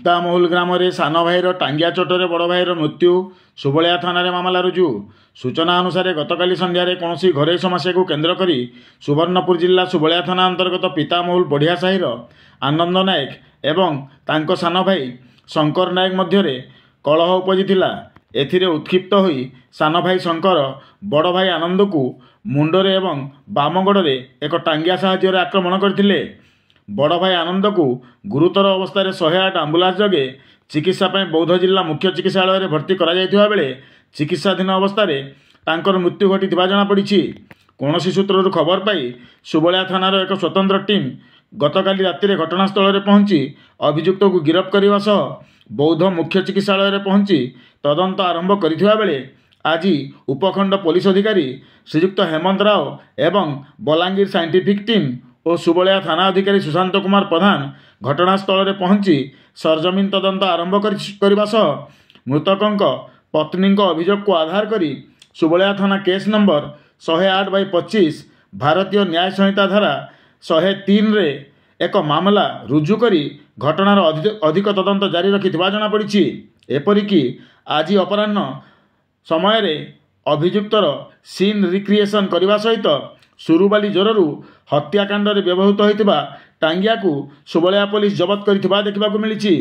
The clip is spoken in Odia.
ପିତାମହୁଲ ଗ୍ରାମରେ ସାନ ଭାଇର ଟାଙ୍ଗିଆ ଚୋଟରେ ବଡ଼ ଭାଇର ମୃତ୍ୟୁ। ସୁବଳିଆ ଥାନାରେ ମାମଲା ରୁଜୁ। ସୂଚନା ଅନୁସାରେ ଗତକାଲି ସନ୍ଧ୍ୟାରେ କୌଣସି ଘରୋଇ ସମସ୍ୟାକୁ କେନ୍ଦ୍ର କରି ସୁବର୍ଣ୍ଣପୁର ଜିଲ୍ଲା ସୁବଳିଆ ଥାନା ଅନ୍ତର୍ଗତ ପିତାମହୁଲ ବଢ଼ିଆ ସାହିର ଆନନ୍ଦ ନାୟକ ଏବଂ ତାଙ୍କ ସାନ ଭାଇ ଶଙ୍କର ନାୟକ ମଧ୍ୟରେ କଳହ ଉପଜିଥିଲା। ଏଥିରେ ଉତ୍କ୍ଷିପ୍ତ ହୋଇ ସାନ ଭାଇ ଶଙ୍କର ବଡ଼ ଭାଇ ଆନନ୍ଦକୁ ମୁଣ୍ଡରେ ଏବଂ ବାମ ଗୋଡ଼ରେ ଏକ ଟାଙ୍ଗିଆ ସାହାଯ୍ୟରେ ଆକ୍ରମଣ କରିଥିଲେ। ବଡ଼ ଭାଇ ଆନନ୍ଦକୁ ଗୁରୁତର ଅବସ୍ଥାରେ 108 ଆମ୍ବୁଲାନ୍ସ ଯୋଗେ ଚିକିତ୍ସା ପାଇଁ ବୌଦ୍ଧ ଜିଲ୍ଲା ମୁଖ୍ୟ ଚିକିତ୍ସାଳୟରେ ଭର୍ତ୍ତି କରାଯାଇଥିବା ବେଳେ ଚିକିତ୍ସାଧୀନ ଅବସ୍ଥାରେ ତାଙ୍କର ମୃତ୍ୟୁ ଘଟିଥିବା ଜଣାପଡ଼ିଛି। କୌଣସି ସୂତ୍ରରୁ ଖବର ପାଇ ସୁବଳିଆ ଥାନାର ଏକ ସ୍ୱତନ୍ତ୍ର ଟିମ୍ ଗତକାଲି ରାତିରେ ଘଟଣାସ୍ଥଳରେ ପହଞ୍ଚି ଅଭିଯୁକ୍ତକୁ ଗିରଫ କରିବା ସହ ବୌଦ୍ଧ ମୁଖ୍ୟ ଚିକିତ୍ସାଳୟରେ ପହଞ୍ଚି ତଦନ୍ତ ଆରମ୍ଭ କରିଥିବା ବେଳେ ଆଜି ଉପଖଣ୍ଡ ପୋଲିସ ଅଧିକାରୀ ଶ୍ରୀଯୁକ୍ତ ହେମନ୍ତ ରାଓ ଏବଂ ବଲାଙ୍ଗୀର ସାଇଣ୍ଟିଫିକ୍ ଟିମ୍ ଓ ସୁବଳିଆ ଥାନା ଅଧିକାରୀ ସୁଶାନ୍ତ କୁମାର ପ୍ରଧାନ ଘଟଣାସ୍ଥଳରେ ପହଞ୍ଚି ସରଜମିନ ତଦନ୍ତ ଆରମ୍ଭ କରିବା ସହ ମୃତକଙ୍କ ପତ୍ନୀଙ୍କ ଅଭିଯୋଗକୁ ଆଧାର କରି ସୁବଳିଆ ଥାନା କେସ୍ ନମ୍ବର 108/25 ଭାରତୀୟ ନ୍ୟାୟ ସଂହିତା ଧାରା 103ରେ ଏକ ମାମଲା ରୁଜୁ କରି ଘଟଣାର ଅଧିକ ତଦନ୍ତ ଜାରି ରଖିଥିବା ଜଣାପଡ଼ିଛି। ଏପରିକି ଆଜି ଅପରାହ୍ନ ସମୟରେ ଅଭିଯୁକ୍ତର ସିନ୍ ରିକ୍ରିଏସନ୍ କରିବା ସହିତ ସୁରୁବାଲି ଜ୍ୱରରୁ ହତ୍ୟାକାଣ୍ଡରେ ବ୍ୟବହୃତ ହୋଇଥିବା ଟାଙ୍ଗିଆକୁ ସୁବଳିଆ ପୋଲିସ ଜବତ କରିଥିବା ଦେଖିବାକୁ ମିଳିଛି।